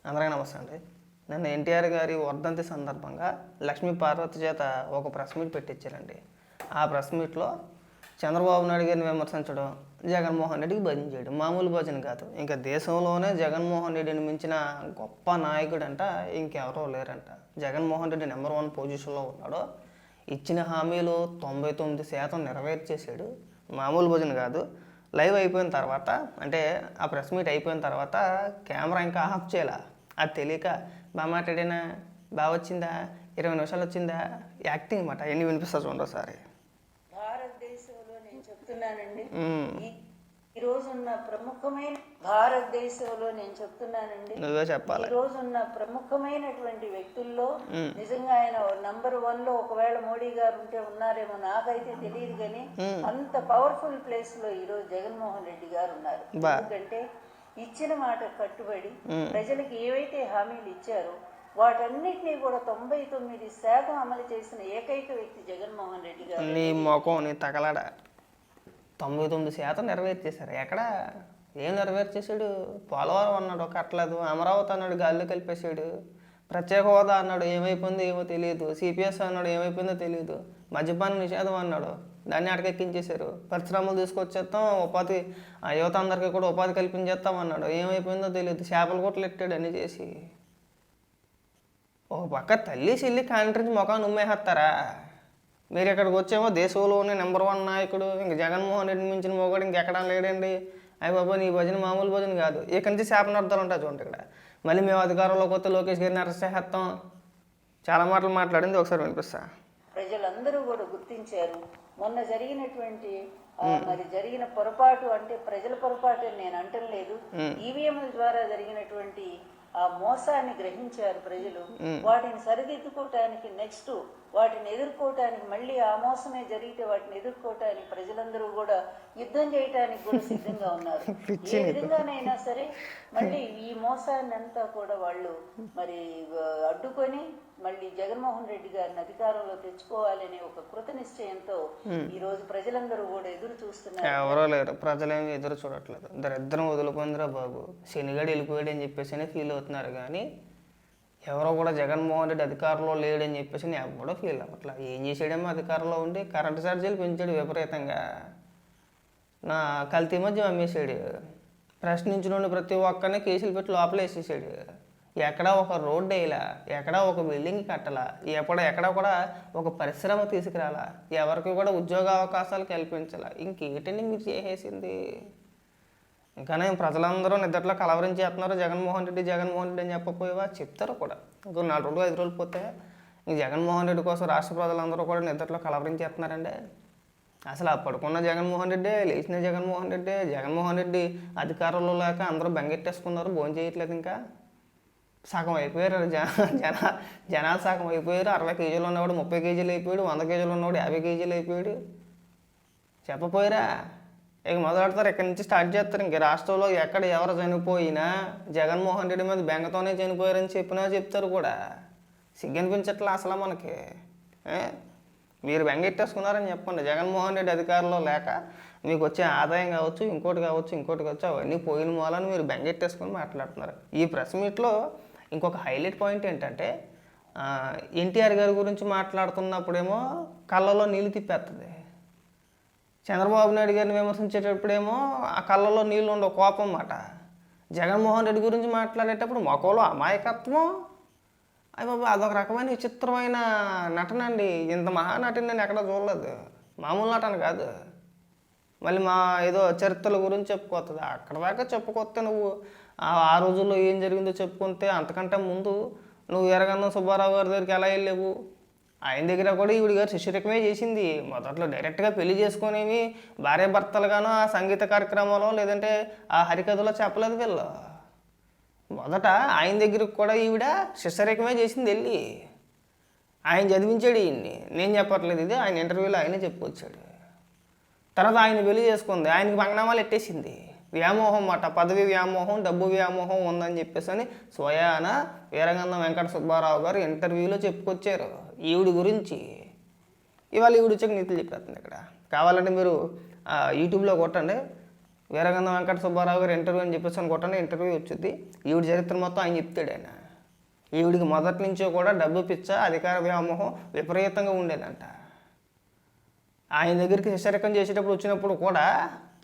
అందరికీ నమస్తే అండి. నిన్న ఎన్టీఆర్ గారి వర్ధంతి సందర్భంగా లక్ష్మీ పార్వతి చేత ఒక ప్రెస్ మీట్ పెట్టించారండి. ఆ ప్రెస్ మీట్లో చంద్రబాబు నాయుడు గారిని విమర్శించడం, జగన్మోహన్ రెడ్డికి భజన చేయడం మామూలు భజన కాదు. ఇంకా దేశంలోనే జగన్మోహన్ రెడ్డిని మించిన గొప్ప నాయకుడు అంట ఇంకెవరో లేరంట. జగన్మోహన్ రెడ్డి నెంబర్ 1 పొజిషన్లో ఉన్నాడు. ఇచ్చిన హామీలు 99% నెరవేర్చేసాడు. మామూలు భజన కాదు. లైవ్ అయిపోయిన తర్వాత, అంటే ఆ ప్రెస్ మీట్ అయిపోయిన తర్వాత కెమెరా ఇంకా ఆఫ్ చేయాల. అది తెలియక బాగా మాట్లాడినా, బాగా వచ్చిందా, 20 నిమిషాలు వచ్చిందా, యాక్టింగ్ అన్నమాట. ఎన్ని వినిపిస్తా చూడండి ఒకసారి. భారతదేశంలో నేను చెప్తున్నానండి, ఈ రోజున్న భారతదేశంలో నేను చెప్తున్నానండి, నువ్వే చెప్పాలి. ఈ రోజున్న ప్రముఖమైనటువంటి వ్యక్తుల్లో నిజంగా ఆయన నంబర్ 1 లో ఒకవేళ మోడీ గారు ఉంటే ఉన్నారేమో, నాకైతే తెలియదు. కానీ అంత పవర్ఫుల్ ప్లేస్ లో ఈ రోజు జగన్మోహన్ రెడ్డి గారు ఉన్నారు. ఎందుకంటే ఇచ్చిన మాట కట్టుబడి ప్రజలకు ఏవైతే హామీలు ఇచ్చారో వాటన్నిటినీ కూడా 99% అమలు చేసిన ఏకైక వ్యక్తి జగన్మోహన్ రెడ్డి గారు. నీ మొఖం, నీ తగలడ 99% నెరవేర్చేశారు. ఎక్కడ ఏం నెరవేర్చేశాడు? పోలవరం అన్నాడు కట్టలేదు, అమరావతి అన్నాడు గాల్లో కలిపేశాడు, ప్రత్యేక హోదా అన్నాడు ఏమైపోయిందో ఏమో తెలియదు, సిపిఎస్ అన్నాడు ఏమైపోయిందో తెలియదు, మద్యపాన నిషేధం అన్నాడు దాన్ని అటకెక్కించేశారు, పరిశ్రమలు తీసుకొచ్చేస్తాం, ఉపాధి యువత అందరికీ కూడా ఉపాధి కల్పించేస్తాం అన్నాడు, ఏమైపోయిందో తెలియదు, చేపల కొట్లు ఎట్టాడు అన్నీ చేసి. ఒక పక్క తల్లి చెల్లి కాంట్రించి ముఖాన్ని ఉమ్మేస్తారా? మీరు ఇక్కడికి వచ్చేమో దేశంలోనే నెంబర్ 1 నాయకుడు, ఇంక జగన్మోహన్ రెడ్డి మించిన మొగాడు ఇంకెక్కడా లేడండి. అయ్యి బాబా నీ భజన మామూలు భజన కాదు. ఇక్కడి నుంచి శాపనార్థాలు ఉంటాయి చూడండి. ఇక్కడ మళ్ళీ మేము అధికారంలోకి వస్తే లోకేష్ గారిని అరెస్ట్ చేస్తాం, చాలా మాటలు మాట్లాడింది. ఒకసారి వినిపిస్తా. ప్రజలందరూ కూడా గుర్తించారు. మొన్న జరిగినటువంటి జరిగిన పొరపాటు, అంటే ప్రజల పొరపాటు అని నేను అంటలేదు, ఈవీఎంల ద్వారా జరిగినటువంటి ఆ మోసాన్ని గ్రహించారు ప్రజలు. వాటిని సరిదిద్దుకోవటానికి, నెక్స్ట్ వాటిని ఎదుర్కోవటానికి, మళ్ళీ ఆ మోసమే జరిగితే వాటిని ఎదుర్కోవటానికి ప్రజలందరూ కూడా యుద్ధం చేయటానికి కూడా సిద్ధంగా ఉన్నారు. ఏ విధంగానైనా సరే మళ్ళీ ఈ మోసాన్ని అంతా కూడా వాళ్ళు అడ్డుకొని మళ్ళీ జగన్మోహన్ రెడ్డి గారిని అధికారంలో తెచ్చుకోవాలనే ఒక కృత నిశ్చయంతో ఈ రోజు ప్రజలందరూ కూడా ఎదురు చూస్తున్నారు. ఎవరో లేరు, ప్రజలేమి ఎదురు చూడట్లేదు. దరిద్రం వదులుకుందిరా బాబు, శనిగాడు వెళ్ళిపోయాడు అని చెప్పేసి ఫీల్ అవుతున్నారు. కానీ ఎవరో కూడా జగన్మోహన్ రెడ్డి అధికారంలో లేడని చెప్పేసి ఎవడో ఫీల్ అవ్వట్లా. ఏం చేసాడేమో అధికారంలో ఉండి కరెంటు ఛార్జీలు పెంచాడు విపరీతంగా, నా కల్తీ మధ్య అమ్మేసాడు, ప్రశ్నించిన ప్రతి ఒక్కరిని కేసులు పెట్టి లోపల వేసేసాడు, ఎక్కడా ఒక రోడ్డు వేయలా, ఎక్కడా ఒక బిల్డింగ్ కట్టలా, ఎక్కడా కూడా ఒక పరిశ్రమ తీసుకురాలా, ఎవరికి కూడా ఉద్యోగ అవకాశాలు కల్పించాలా. ఇంకేంటండి మీరు చేసేసింది? ఇంకానే ప్రజలందరూ నిద్రలో కలవరించేస్తున్నారు జగన్మోహన్ రెడ్డి అని చెప్పపోయేవా? చెప్తారు కూడా. ఇంకో 4 రోజులు 5 రోజులు పోతే ఇంక జగన్మోహన్ రెడ్డి కోసం రాష్ట్ర ప్రజలందరూ కూడా నిద్రలో కలవరించేస్తున్నారండి. అసలు ఆ పడుకున్న జగన్మోహన్ రెడ్డి, లేచిన జగన్మోహన్ రెడ్డి అధికారంలో లేక అందరూ బెంగెట్టేసుకున్నారు, భోజనం చేయట్లేదు. ఇంకా సగం అయిపోయారు జనాలు సగం అయిపోయారు. 60 కేజీలు ఉన్నవాడు 30 కేజీలు అయిపోయాడు, 100 కేజీలు ఉన్నవాడు 50 కేజీలు అయిపోయాడు. చెప్పపోయారా? ఇక మొదలెడతారు, ఇక్కడి నుంచి స్టార్ట్ చేస్తారు. ఇంక రాష్ట్రంలో ఎక్కడ ఎవరు చనిపోయినా జగన్మోహన్ రెడ్డి మీద బెంగతోనే చనిపోయారని చెప్పినా చెప్తారు కూడా. సిగ్గనిపించట్లా అసలు మనకి. మీరు బెంగెట్టేసుకున్నారని చెప్పండి. జగన్మోహన్ రెడ్డి అధికారంలో లేక మీకు వచ్చే ఆదాయం కావచ్చు, ఇంకోటి కావచ్చు, అవన్నీ పోయిన మూలని మీరు బెంగెట్టేసుకొని మాట్లాడుతున్నారు. ఈ ప్రెస్ మీట్లో ఇంకొక హైలైట్ పాయింట్ ఏంటంటే, ఎన్టీఆర్ గారి గురించి మాట్లాడుతున్నప్పుడేమో కళ్ళలో నీళ్ళు తిప్పేస్తుంది, చంద్రబాబు నాయుడు గారిని విమర్శించేటప్పుడేమో ఆ కళ్ళలో నీళ్ళు ఉండవు, కోపం అన్నమాట. జగన్మోహన్ రెడ్డి గురించి మాట్లాడేటప్పుడు మొక్కలో అమాయకత్వం. అయ్య బాబా, అదొక రకమైన విచిత్రమైన నటన అండి. ఇంత మహానటిని నేను ఎక్కడ చూడలేదు. మామూలు నటన కాదు. మళ్ళీ ఏదో చరిత్రల గురించి చెప్పుకోతుంది. అక్కడ దాకా చెప్పుకొస్తే నువ్వు ఆ రోజుల్లో ఏం జరిగిందో చెప్పుకుంటే, అంతకంటే ముందు నువ్వు ఎర్రగంధం సుబ్బారావు గారి దగ్గరికి ఎలా వెళ్ళలేవు? ఆయన దగ్గర కూడా ఈవిడ గారు శిష్యరికమే చేసింది. మొదట్లో డైరెక్ట్గా పెళ్లి చేసుకునేవి భార్య భర్తలుగానో ఆ సంగీత కార్యక్రమంలో లేదంటే ఆ హరికథలో చెప్పలేదు వీళ్ళు. మొదట ఆయన దగ్గరికి కూడా ఈవిడ శిష్యరికమే చేసింది వెళ్ళి. ఆయన చదివించాడు ఈయన్ని, నేను చెప్పట్లేదు, ఇది ఆయన ఇంటర్వ్యూలో ఆయనే చెప్పుకొచ్చాడు. తర్వాత ఆయన పెళ్లి చేసుకుంది, ఆయనకి పంగనామాలు ఎట్టేసింది. వ్యామోహం అన్నమాట, పదవి వ్యామోహం, డబ్బు వ్యామోహం ఉందని చెప్పేసి అని స్వయాన వీరగంధం వెంకట సుబ్బారావు గారు ఇంటర్వ్యూలో చెప్పుకొచ్చారు ఈవిడి గురించి. ఇవాళ ఈవిడ వచ్చాక నీతులు చెప్పేస్తుంది. ఇక్కడ కావాలంటే మీరు యూట్యూబ్లో కొట్టండి, వీరగంధం వెంకట సుబ్బారావు గారు ఇంటర్వ్యూ అని చెప్పేసి అనుకుంటాను, ఇంటర్వ్యూ వచ్చింది. ఈవిడ చరిత్ర మొత్తం ఆయన చెప్తాడు. ఆయన ఈవిడికి మొదటి నుంచో కూడా డబ్బు పిచ్చ, అధికార వ్యామోహం విపరీతంగా ఉండేదంట. ఆయన దగ్గరికి శిష్యరకం చేసేటప్పుడు వచ్చినప్పుడు కూడా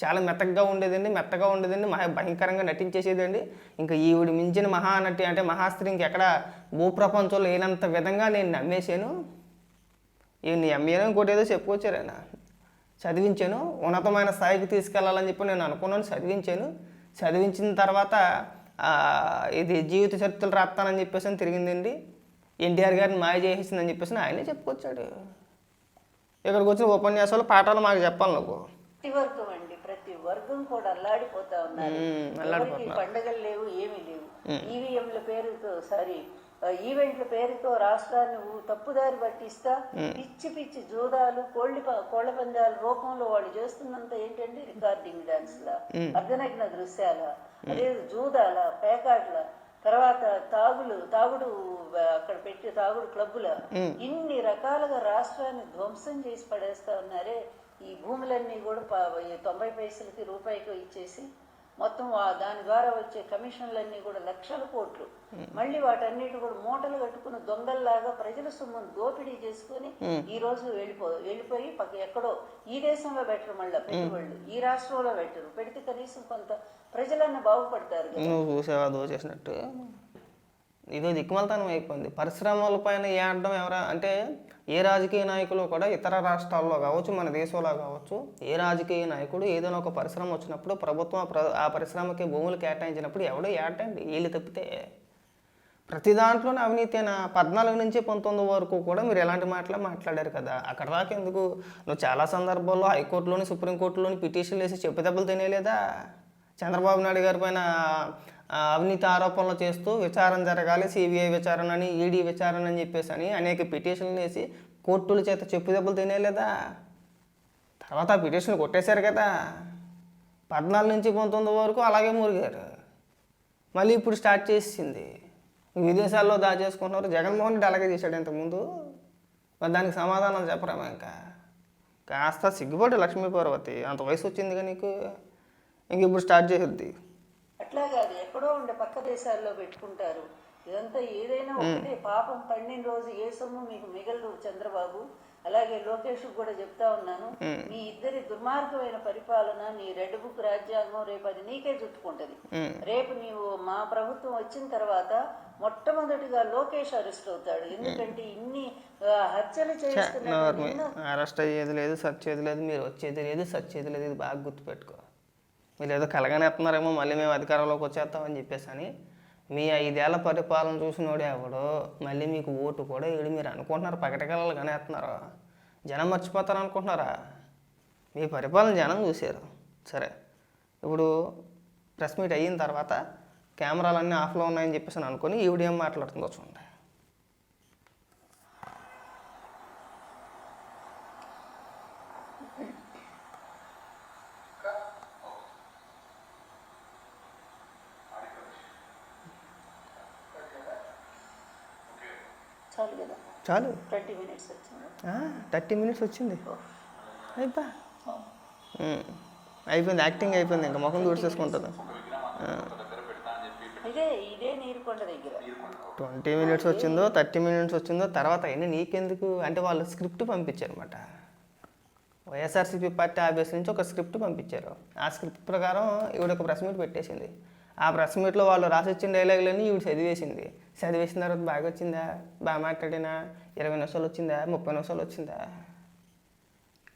చాలా మెత్తగా ఉండేదండి, భయంకరంగా నటించేసేదండి. ఇంకా ఈవిడ మించిన మహానటి అంటే మహాస్త్రి ఇంకెక్కడ భూప్రపంచంలో లేనంత విధంగా నేను నమ్మేశాను. ఈయన్ని ఎంఏనో ఇంకోటి ఏదో చెప్పుకొచ్చారు. ఆయన చదివించాను, ఉన్నతమైన స్థాయికి తీసుకెళ్లాలని చెప్పి నేను అనుకున్నాను, చదివించిన తర్వాత ఇది జీవిత చరిత్రలు రాస్తానని చెప్పేసి అని తిరిగిందండి. ఎన్టీఆర్ గారిని మాయ చేసేసిందని చెప్పేసి ఆయనే చెప్పుకొచ్చాడు. ఇక్కడికి వచ్చిన ఉపన్యాసాలు పాఠాలు మాకు చెప్పాలి నువ్వు. ప్రతి వర్గం కూడా అల్లాడిపోతా ఉన్నారు. పండగలు లేవు, ఏమీ లేవు. ఈవీఎంల పేరుతో ఈవెంట్ల పేరుతో రాష్ట్రాన్ని తప్పుదారి పట్టిస్తా పిచ్చి జూదాలు, కోళ్ల పందాల రూపంలో వాళ్ళు చేస్తున్నంత ఏంటంటే రికార్డింగ్ డాన్స్ లా, అర్ధనగ్న దృశ్యాల, అదే జూదాల, పేకాట్ల, తర్వాత తాగుడు అక్కడ పెట్టి తాగుడు క్లబ్బుల, ఇన్ని రకాలుగా రాష్ట్రాన్ని ధ్వంసం చేసి పడేస్తా ఉన్నారే. ఈ భూములన్నీ కూడా 90 పైసలకి రూపాయికి ఇచ్చేసి మొత్తం దాని ద్వారా వచ్చే కమిషన్లన్నీ కూడా లక్షల కోట్లు, మళ్ళీ వాటన్నిటి కూడా మూటలు కట్టుకుని దొంగల్లాగా ప్రజల సొమ్మును దోపిడీ చేసుకుని ఈ రోజు వెళ్ళిపోయి ఎక్కడో ఈ దేశంలో పెట్టరు, మళ్ళీ పెట్టుబడులు ఈ రాష్ట్రంలో పెట్టరు. పెడితే కనీసం కొంత ప్రజలన్నీ బాగుపడతారు. నువ్వు చూసావా దోచేసినట్టు? ఇదో దిక్కుమలతనం అయిపోయింది. పరిశ్రమల పైన ఏడడం అంటే ఏ రాజకీయ నాయకులు కూడా ఇతర రాష్ట్రాల్లో కావచ్చు, మన దేశంలో కావచ్చు, ఏ రాజకీయ నాయకుడు ఏదైనా ఒక పరిశ్రమ వచ్చినప్పుడు ప్రభుత్వం ఆ పరిశ్రమకి భూములు కేటాయించినప్పుడు ఎవడో ఏటండి వీళ్ళు తప్పితే ప్రతి దాంట్లోనే అవినీతినా. 14 నుంచి 19 వరకు కూడా మీరు ఎలాంటి మాట్లాడారు కదా. అక్కడ దాకా ఎందుకు? నువ్వు చాలా సందర్భాల్లో హైకోర్టులోని సుప్రీంకోర్టులోని పిటిషన్లు వేసి చెప్పు తినేలేదా? చంద్రబాబు నాయుడు గారి పైన అవినీతి ఆరోపణలు చేస్తూ విచారణ జరగాలి, సిబిఐ విచారణ అని, ఈడీ విచారణ అని చెప్పేసి అని అనేక పిటిషన్లు వేసి కోర్టుల చేత చెప్పు తినేలేదా? తర్వాత ఆ పిటిషన్లు కొట్టేశారు కదా. 14 నుంచి 19 వరకు అలాగే మురిగారు. మళ్ళీ ఇప్పుడు స్టార్ట్ చేసింది. విదేశాల్లో దాచేసుకుంటున్నారు. జగన్మోహన్ రెడ్డి అలాగే చేశాడు ఇంతకుముందు. మరి దానికి సమాధానం చెప్పరామా? ఇంకా కాస్త సిగ్గుపడి లక్ష్మీ పార్వతి, అంత వయసు వచ్చిందిగా నీకు, ఇంక ఇప్పుడు స్టార్ట్ చేసేది. అట్లా కాదు, ఎక్కడో ఉండే పక్క దేశాల్లో పెట్టుకుంటారు. ఇదంతా ఏదైనా ఒకటే. పాపం పండిన రోజు ఏ సొమ్ము మీకు మిగలదు చంద్రబాబు. అలాగే లోకేష్ కూడా చెప్తా ఉన్నాను, నీ ఇద్దరి దుర్మార్గమైన పరిపాలన, నీ రెడ్ బుక్ రాజ్యాంగం రేపు అది నీకే చుట్టుకుంటది. రేపు నీవు మా ప్రభుత్వం వచ్చిన తర్వాత మొట్టమొదటిగా లోకేష్ అరెస్ట్ అవుతాడు. ఎందుకంటే ఇన్ని హత్యలు చేస్తున్నారు. అరెస్ట్ అయ్యేది లేదు, సచ్చేది లేదు, మీరు వచ్చేది లేదు, సచ్చేది లేదు. ఇది బాగా గుర్తుపెట్టుకో. మీరు ఏదో కలగనేస్తున్నారేమో మళ్ళీ మేము అధికారంలోకి వచ్చేస్తామని చెప్పేసి అని. మీ 5 ఏళ్ల పరిపాలన చూసినోడే ఎవడో మళ్ళీ మీకు ఓటు కూడా ఏడు. మీరు అనుకుంటున్నారు పకటకలలు కనేస్తున్నారు, జనం మర్చిపోతారు అనుకుంటున్నారా? మీ పరిపాలన జనం చూశారు. సరే, ఇప్పుడు ప్రెస్ మీట్ అయిన తర్వాత కెమెరాలన్నీ ఆఫ్లో ఉన్నాయని చెప్పేసి అనుకొని ఈవిడ ఏం మాట్లాడుతుందో చూడండి. చాలు 30 మినిట్స్ వచ్చింది. అయిపోయింది, యాక్టింగ్ అయిపోయింది. ఇంకా ముఖం దూడ్చేసుకుంటుంది. 20 మినిట్స్ వచ్చిందో 30 మినిట్స్ వచ్చిందో తర్వాత అయినా నీకెందుకు అంటే వాళ్ళు స్క్రిప్ట్ పంపించారన్నమాట. వైఎస్ఆర్సీపీ పార్టీ ఆఫీస్ నుంచి ఒక స్క్రిప్ట్ పంపించారు. ఆ స్క్రిప్ట్ ప్రకారం ఈవిడ ఒక ప్రెస్ మీట్ పెట్టేసింది. ఆ ప్రెస్ మీట్లో వాళ్ళు రాసిచ్చిన డైలాగులన్నీ ఈవిడ చదివేసిన తర్వాత బాగా వచ్చిందా, బాగా మాట్లాడినా 20 నిమిషాలు వచ్చిందా, 30 నిమిషాలు వచ్చిందా?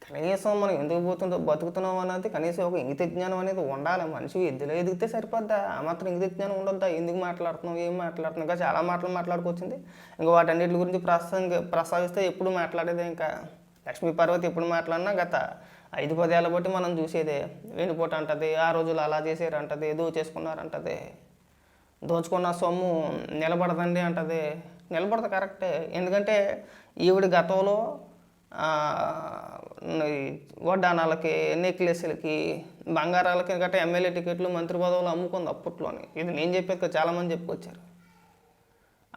కనీసం మనం ఎందుకు బతుకుతున్నాం అన్నది కనీసం ఒక ఇంగిత జ్ఞానం అనేది ఉండాలి. మనిషి ఎద్దులో ఎదిగితే సరిపోద్దా? ఆ మాత్రం ఇంగిత జ్ఞానం ఉండొద్దా? ఎందుకు మాట్లాడుతున్నావు, ఏం మాట్లాడుతున్నావు? ఇంకా చాలా మాటలు మాట్లాడుకొచ్చింది. ఇంకా వాటన్నిటి గురించి ప్రస్తావిస్తే ఎప్పుడు మాట్లాడేదే. ఇంకా లక్ష్మీ పార్వతి ఎప్పుడు మాట్లాడినా గత 5-10 ఏళ్ళ బట్టి మనం చూసేదే. వెనుపోటు అంటది, ఆ రోజులు అలా చేసారు అంటది, దోచేసుకున్నారంటది, దోచుకున్న సొమ్ము నిలబడదండి అంటది. నిలబడదు, కరెక్టే. ఎందుకంటే ఈవిడ గతంలో వడ్డానాలకి, నెక్లెస్లకి, బంగారాలకి గట్రా ఎమ్మెల్యే టికెట్లు, మంత్రి పదవులు అమ్ముకుంది అప్పట్లోని. ఇది నేను చెప్పేది చాలామంది చెప్పుకొచ్చారు.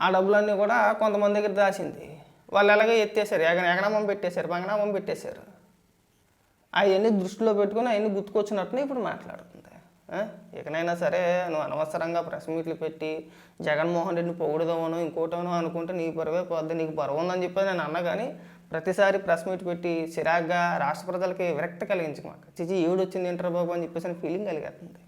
ఆ డబ్బులన్నీ కూడా కొంతమంది దగ్గర దాచింది. వాళ్ళు ఎలాగో ఎత్తేసారు, ఎగనామం పెట్టేశారు, బంగనామం పెట్టేశారు. అవన్నీ దృష్టిలో పెట్టుకుని అవన్నీ గుర్తుకొచ్చినట్టునే ఇప్పుడు మాట్లాడుతుంది. ఇకనైనా సరే నువ్వు అనవసరంగా ప్రెస్ మీట్లు పెట్టి జగన్మోహన్ రెడ్డిని పొగుడుదామనో ఇంకోటనో అనుకుంటే నీ పరువే పోద్ది, నీకు పరువు ఉందని చెప్పి నేను అన్నా. కానీ ప్రతిసారి ప్రెస్ మీట్ పెట్టి చిరాగ్గా రాష్ట్ర ప్రజలకి విరక్తి కలిగించు మాకు. చిచి ఈవిడ వచ్చింది ఏంటారు బాబు అని చెప్పేసి ఫీలింగ్ కలిగేస్తుంది.